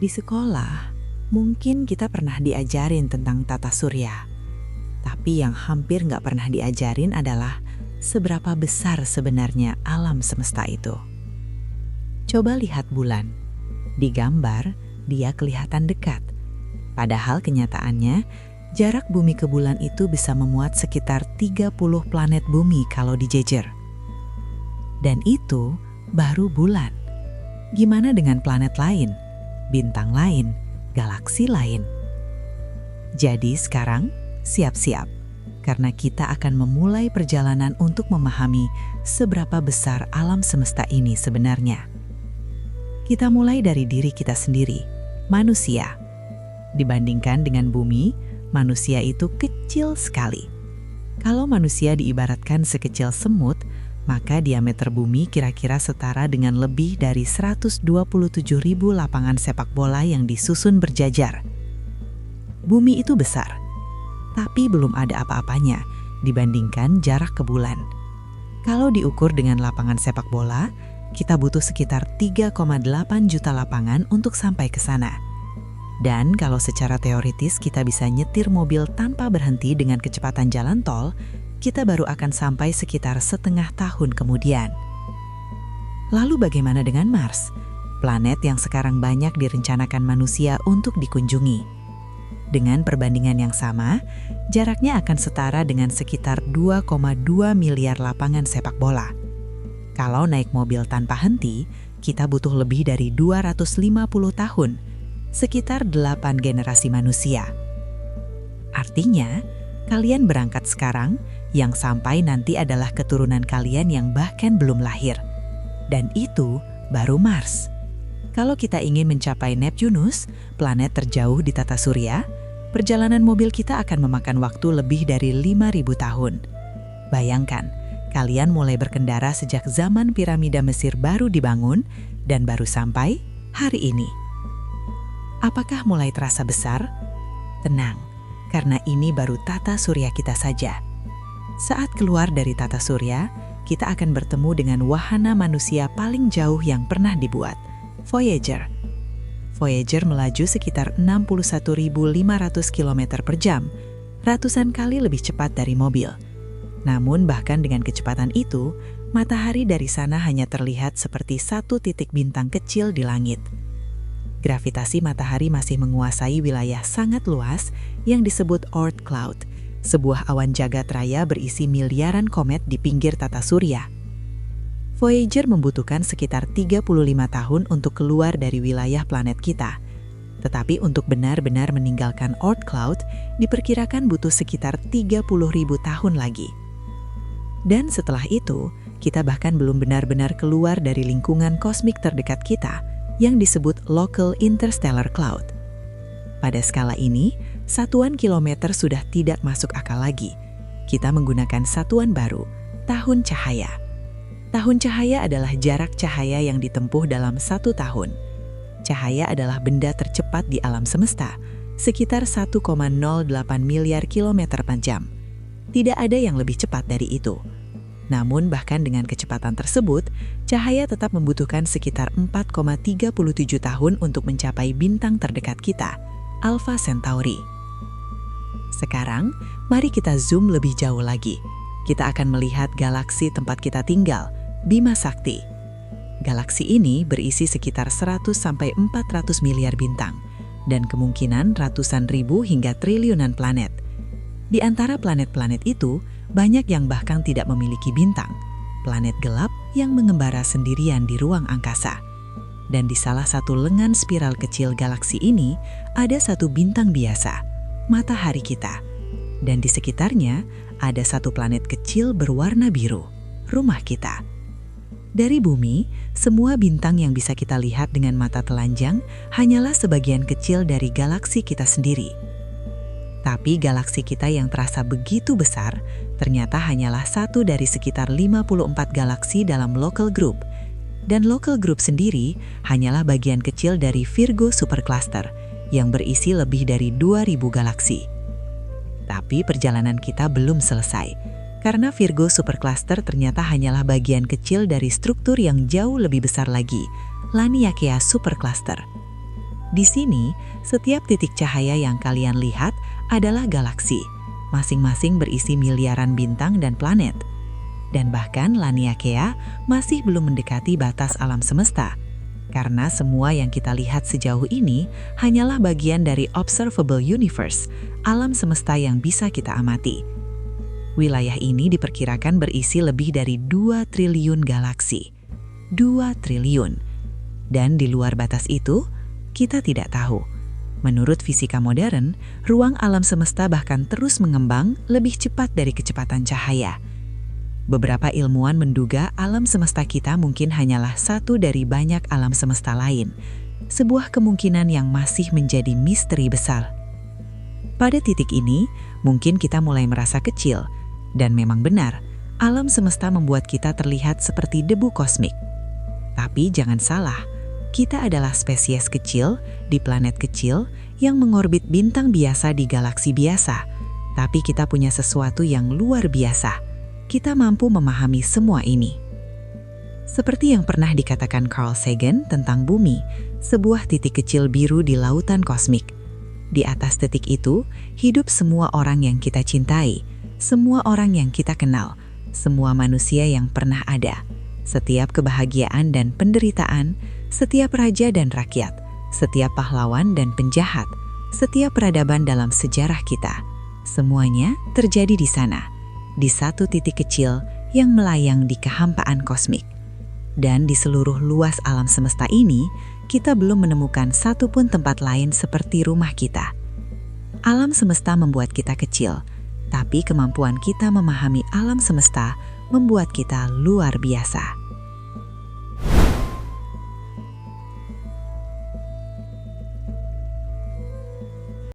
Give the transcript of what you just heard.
Di sekolah, mungkin kita pernah diajarin tentang tata surya. Tapi yang hampir nggak pernah diajarin adalah seberapa besar sebenarnya alam semesta itu. Coba lihat bulan. Di gambar, dia kelihatan dekat. Padahal kenyataannya, jarak bumi ke bulan itu bisa memuat sekitar 30 planet bumi kalau dijejer. Dan itu baru bulan. Gimana dengan planet lain, bintang lain, galaksi lain? Jadi sekarang, siap-siap. Karena kita akan memulai perjalanan untuk memahami seberapa besar alam semesta ini sebenarnya. Kita mulai dari diri kita sendiri, manusia. Dibandingkan dengan bumi, manusia itu kecil sekali. Kalau manusia diibaratkan sekecil semut, maka diameter bumi kira-kira setara dengan lebih dari 127.000 lapangan sepak bola yang disusun berjajar. Bumi itu besar, tapi belum ada apa-apanya dibandingkan jarak ke bulan. Kalau diukur dengan lapangan sepak bola, kita butuh sekitar 3,8 juta lapangan untuk sampai ke sana. Dan kalau secara teoritis kita bisa nyetir mobil tanpa berhenti dengan kecepatan jalan tol, kita baru akan sampai sekitar setengah tahun kemudian. Lalu bagaimana dengan Mars? Planet yang sekarang banyak direncanakan manusia untuk dikunjungi. Dengan perbandingan yang sama, jaraknya akan setara dengan sekitar 2,2 miliar lapangan sepak bola. Kalau naik mobil tanpa henti, kita butuh lebih dari 250 tahun, sekitar 8 generasi manusia. Artinya, kalian berangkat sekarang, yang sampai nanti adalah keturunan kalian yang bahkan belum lahir. Dan itu baru Mars. Kalau kita ingin mencapai Neptunus, planet terjauh di tata surya, perjalanan mobil kita akan memakan waktu lebih dari 5.000 tahun. Bayangkan, kalian mulai berkendara sejak zaman piramida Mesir baru dibangun dan baru sampai hari ini. Apakah mulai terasa besar? Tenang, karena ini baru tata surya kita saja. Saat keluar dari tata surya, kita akan bertemu dengan wahana manusia paling jauh yang pernah dibuat, Voyager. Voyager melaju sekitar 61.500 km per jam, ratusan kali lebih cepat dari mobil. Namun bahkan dengan kecepatan itu, matahari dari sana hanya terlihat seperti satu titik bintang kecil di langit. Gravitasi matahari masih menguasai wilayah sangat luas yang disebut Oort cloud, sebuah awan jagat raya berisi miliaran komet di pinggir tata surya. Voyager membutuhkan sekitar 35 tahun untuk keluar dari wilayah planet kita. Tetapi untuk benar-benar meninggalkan Oort cloud, diperkirakan butuh sekitar 30.000 tahun lagi. Dan setelah itu, kita bahkan belum benar-benar keluar dari lingkungan kosmik terdekat kita, yang disebut Local Interstellar Cloud. Pada skala ini, satuan kilometer sudah tidak masuk akal lagi. Kita menggunakan satuan baru, tahun cahaya. Tahun cahaya adalah jarak cahaya yang ditempuh dalam 1 tahun. Cahaya adalah benda tercepat di alam semesta, sekitar 1,08 miliar kilometer per jam. Tidak ada yang lebih cepat dari itu. Namun bahkan dengan kecepatan tersebut, cahaya tetap membutuhkan sekitar 4,37 tahun untuk mencapai bintang terdekat kita, Alpha Centauri. Sekarang, mari kita zoom lebih jauh lagi. Kita akan melihat galaksi tempat kita tinggal, Bima Sakti. Galaksi ini berisi sekitar 100-400 miliar bintang, dan kemungkinan ratusan ribu hingga triliunan planet. Di antara planet-planet itu, banyak yang bahkan tidak memiliki bintang, planet gelap yang mengembara sendirian di ruang angkasa. Dan di salah satu lengan spiral kecil galaksi ini, ada satu bintang biasa, matahari kita. Dan di sekitarnya, ada satu planet kecil berwarna biru, rumah kita. Dari bumi, semua bintang yang bisa kita lihat dengan mata telanjang hanyalah sebagian kecil dari galaksi kita sendiri. Tapi galaksi kita yang terasa begitu besar, ternyata hanyalah satu dari sekitar 54 galaksi dalam local group. Dan local group sendiri hanyalah bagian kecil dari Virgo Supercluster yang berisi lebih dari 2.000 galaksi. Tapi perjalanan kita belum selesai. Karena Virgo Supercluster ternyata hanyalah bagian kecil dari struktur yang jauh lebih besar lagi, Laniakea Supercluster. Di sini, setiap titik cahaya yang kalian lihat adalah galaksi, masing-masing berisi miliaran bintang dan planet. Dan bahkan Laniakea masih belum mendekati batas alam semesta, karena semua yang kita lihat sejauh ini hanyalah bagian dari observable universe, alam semesta yang bisa kita amati. Wilayah ini diperkirakan berisi lebih dari 2 triliun galaksi. 2 triliun. Dan di luar batas itu, kita tidak tahu. Menurut fisika modern, ruang alam semesta bahkan terus mengembang lebih cepat dari kecepatan cahaya. Beberapa ilmuwan menduga alam semesta kita mungkin hanyalah satu dari banyak alam semesta lain, sebuah kemungkinan yang masih menjadi misteri besar. Pada titik ini, mungkin kita mulai merasa kecil, dan memang benar, alam semesta membuat kita terlihat seperti debu kosmik. Tapi jangan salah, kita adalah spesies kecil di planet kecil yang mengorbit bintang biasa di galaksi biasa, tapi kita punya sesuatu yang luar biasa. Kita mampu memahami semua ini. Seperti yang pernah dikatakan Carl Sagan tentang bumi, sebuah titik kecil biru di lautan kosmik. Di atas titik itu, hidup semua orang yang kita cintai, semua orang yang kita kenal, semua manusia yang pernah ada. Setiap kebahagiaan dan penderitaan, setiap raja dan rakyat, setiap pahlawan dan penjahat, setiap peradaban dalam sejarah kita. Semuanya terjadi di sana, di satu titik kecil yang melayang di kehampaan kosmik. Dan di seluruh luas alam semesta ini, kita belum menemukan satupun tempat lain seperti rumah kita. Alam semesta membuat kita kecil, tapi kemampuan kita memahami alam semesta membuat kita luar biasa.